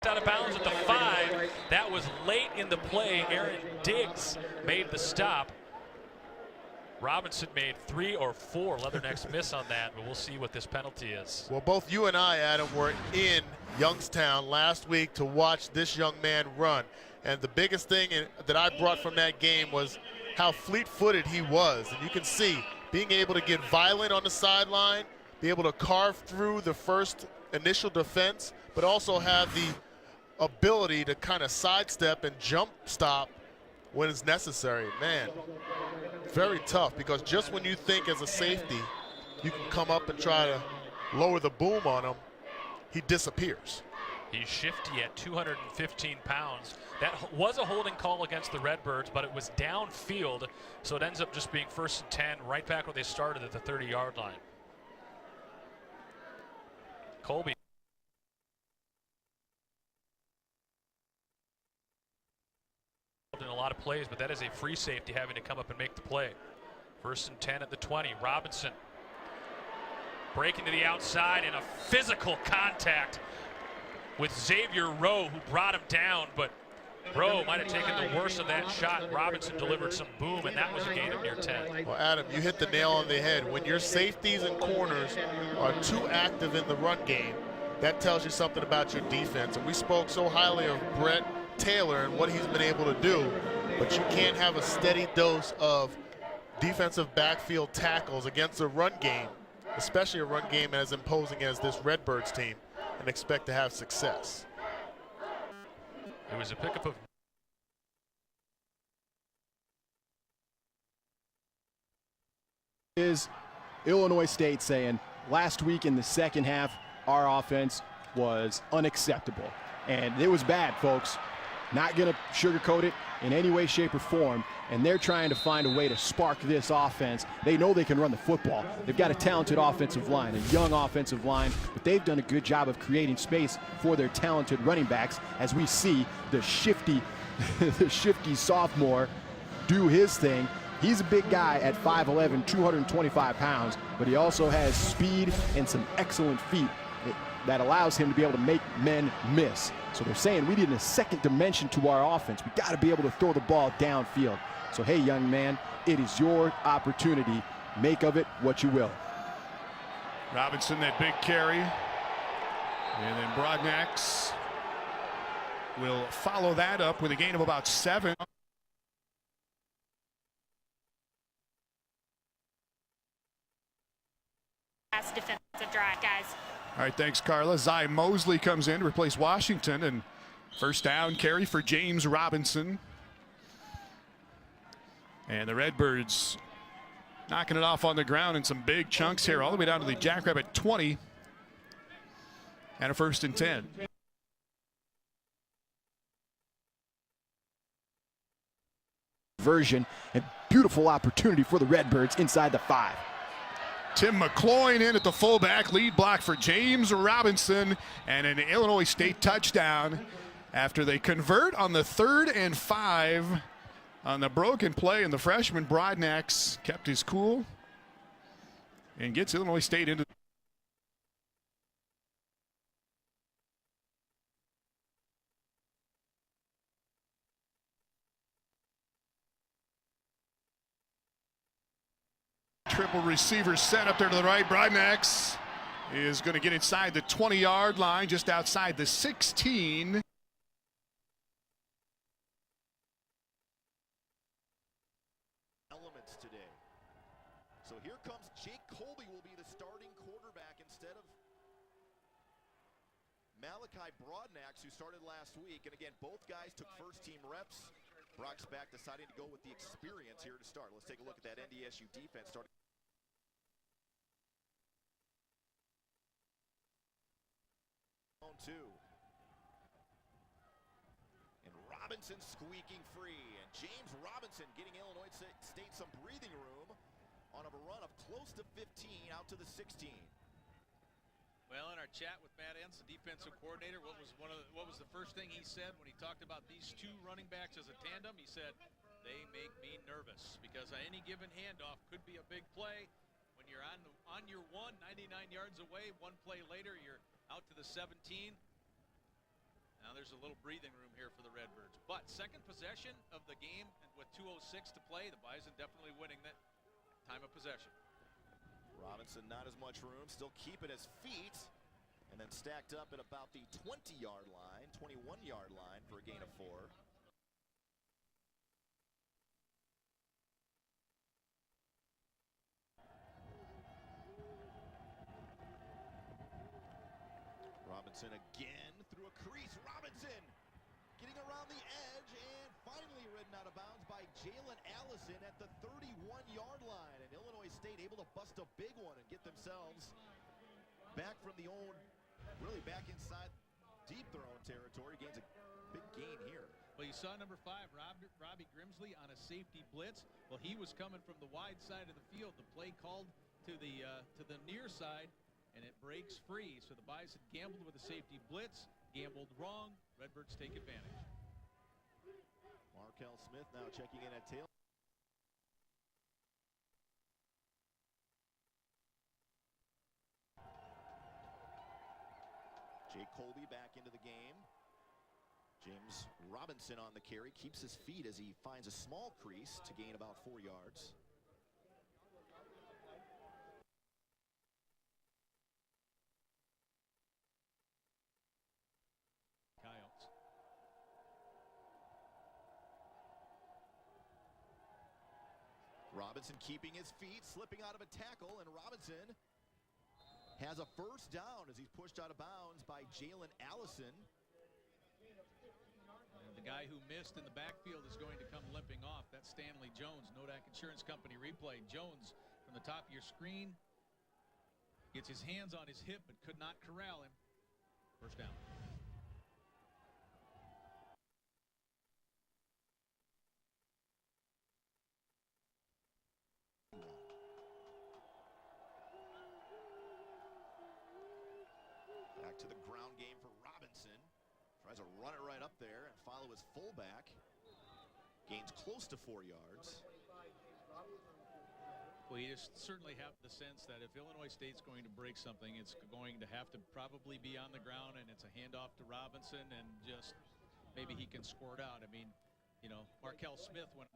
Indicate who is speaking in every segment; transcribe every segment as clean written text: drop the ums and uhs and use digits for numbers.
Speaker 1: out of bounds at the 5. That was late in the play. Aaron Diggs made the stop. Robinson made 3 or 4 Leathernecks miss on that, but we'll see what this penalty is.
Speaker 2: Well, both you and I, Adam, were in Youngstown last week to watch this young man run. And the biggest thing that I brought from that game was how fleet-footed he was. And you can see being able to get violent on the sideline, be able to carve through the first initial defense, but also have the ability to kind of sidestep and jump stop when it's necessary. Man, very tough, because just when you think as a safety you can come up and try to lower the boom on him, he disappears.
Speaker 1: He's shifty at 215 pounds. That was a holding call against the Redbirds, but it was downfield, so it ends up just being 1st and 10, right back where they started at the 30-yard line. Colby. In a lot of plays, but that is a free safety having to come up and make the play. 1st and 10 at the 20. Robinson breaking to the outside in a physical contact with Xavier Rowe, who brought him down, but Rowe might have taken the worst of that shot. Robinson delivered some boom, and that was a gain of near 10.
Speaker 2: Well, Adam, you hit the nail on the head. When your safeties and corners are too active in the run game, that tells you something about your defense. And we spoke so highly of Brett Taylor and what he's been able to do, but you can't have a steady dose of defensive backfield tackles against a run game, especially a run game as imposing as this Redbirds team, and expect to have success.
Speaker 1: It was a pickup of
Speaker 3: is Illinois State saying last week in the second half our offense was unacceptable, and it was bad, folks. Not going to sugarcoat it in any way, shape, or form, and they're trying to find a way to spark this offense. They know they can run the football. They've got a talented offensive line, a young offensive line, but they've done a good job of creating space for their talented running backs, as we see the shifty sophomore do his thing. He's a big guy at 5'11", 225 pounds, but he also has speed and some excellent feet that allows him to be able to make men miss. So they're saying we need a second dimension to our offense. We got to be able to throw the ball downfield. So hey, young man, it is your opportunity. Make of it what you will.
Speaker 4: Robinson, that big carry. And then Broadnax will follow that up with a gain of about 7.
Speaker 5: Last defensive drive, guys.
Speaker 4: All right, thanks, Carla. Zy Mosley comes in to replace Washington, and first down carry for James Robinson. And the Redbirds knocking it off on the ground in some big chunks here, all the way down to the Jackrabbit 20. And a 1st and 10.
Speaker 3: Version and beautiful opportunity for the Redbirds inside the 5.
Speaker 4: Tim McCloyne in at the fullback, lead block for James Robinson, and an Illinois State touchdown after they convert on the 3rd and 5 on the broken play, and the freshman Broadnax kept his cool and gets Illinois State into triple receiver set up there to the right. Broadnax is going to get inside the 20-yard line, just outside the 16.
Speaker 6: Elements today. So here comes Jake Colby, will be the starting quarterback instead of Malachi Broadnax, who started last week. And again, both guys took first-team reps. Brock's back, deciding to go with the experience here to start. Let's take a look at that NDSU defense starting. Two. And Robinson squeaking free. And James Robinson getting Illinois State some breathing room on a run of close to 15 out to the 16.
Speaker 7: Well, in our chat with Matt Entz, the defensive coordinator, what was the first thing he said when he talked about these two running backs as a tandem? He said, they make me nervous because any given handoff could be a big play. When you're on your 99 yards away, one play later, you're out to the 17. Now there's a little breathing room here for the Redbirds. But second possession of the game and with 2:06 to play, the Bison definitely winning that time of possession.
Speaker 6: Robinson not as much room, still keeping his feet, and then stacked up at about the 20-yard line, 21-yard line for a gain of 4. Robinson again through a crease. Robinson getting around the edge and finally ridden out of bounds by Jalen Allison at the 31-yard line. And Illinois State able to bust a big one and get themselves back from the own, really back inside deep their own territory. Gains a big gain here.
Speaker 7: Well, you saw number 5, Robbie Grimsley, on a safety blitz. Well, he was coming from the wide side of the field. The play called to the near side, and it breaks free. So the Bison gambled with a safety blitz, gambled wrong. Redbirds take advantage.
Speaker 6: Markel Smith now checking in at tail. Jake Colby back into the game. James Robinson on the carry, keeps his feet as he finds a small crease to gain about 4 yards.
Speaker 7: Coyotes.
Speaker 6: Robinson keeping his feet, slipping out of a tackle, and Robinson has a first down as he's pushed out of bounds by Jalen Allison.
Speaker 7: And the guy who missed in the backfield is going to come limping off. That's Stanley Jones, Nodak Insurance Company replay. Jones from the top of your screen gets his hands on his hip but could not corral him. First down.
Speaker 6: Back to the ground game for Robinson. Tries to run it right up there and follow his fullback. Gains close to 4 yards.
Speaker 7: Well, you just certainly have the sense that if Illinois State's going to break something, it's going to have to probably be on the ground, and it's a handoff to Robinson, and just maybe he can squirt out. I mean, you know, Markel Smith went.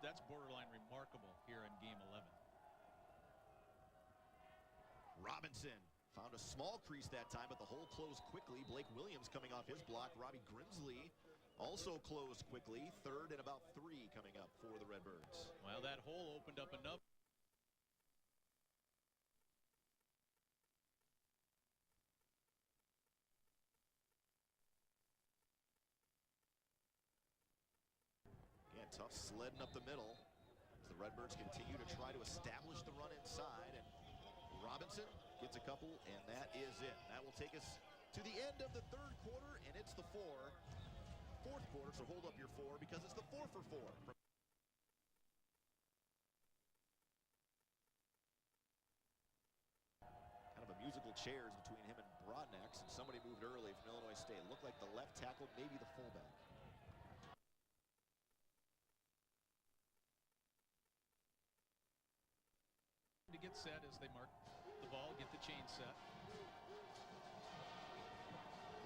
Speaker 7: That's borderline remarkable here in game 11.
Speaker 6: Robinson found a small crease that time, but the hole closed quickly. Blake Williams coming off his block. Robbie Grimsley also closed quickly. 3rd and about 3 coming up for the Redbirds.
Speaker 7: Well, that hole opened up enough.
Speaker 6: Again, tough sledding up the middle as the Redbirds continue to try to establish the run inside. And Robinson gets a couple, and that is it. That will take us to the end of the 3rd quarter, and it's the 4th quarter, so hold up your 4 because it's the 4 for 4. Kind of a musical chairs between him and Broadnax, and somebody moved early from Illinois State. It looked like the left tackle, maybe the fullback.
Speaker 7: To get set as they mark the ball, get the chain set.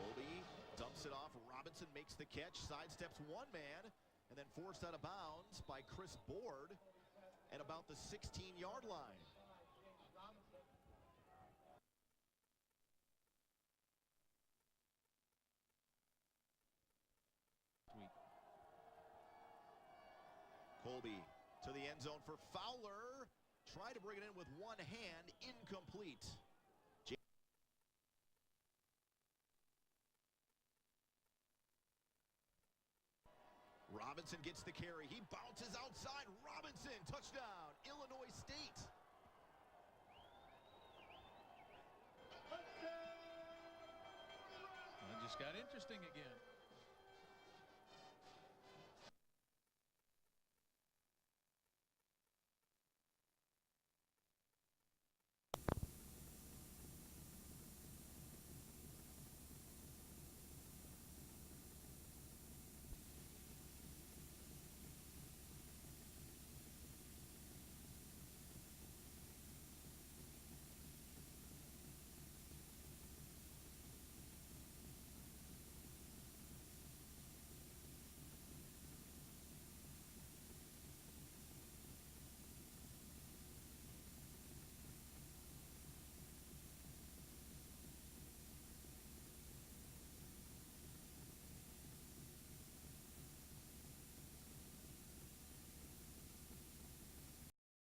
Speaker 6: Colby dumps it off. Robinson makes the catch, sidesteps one man, and then forced out of bounds by Chris Board at about the 16-yard line.
Speaker 7: Sweet.
Speaker 6: Colby to the end zone for Fowler. Try to bring it in with one hand, incomplete. Robinson gets the carry. He bounces outside. Robinson, touchdown, Illinois State.
Speaker 7: Well, it just got interesting again.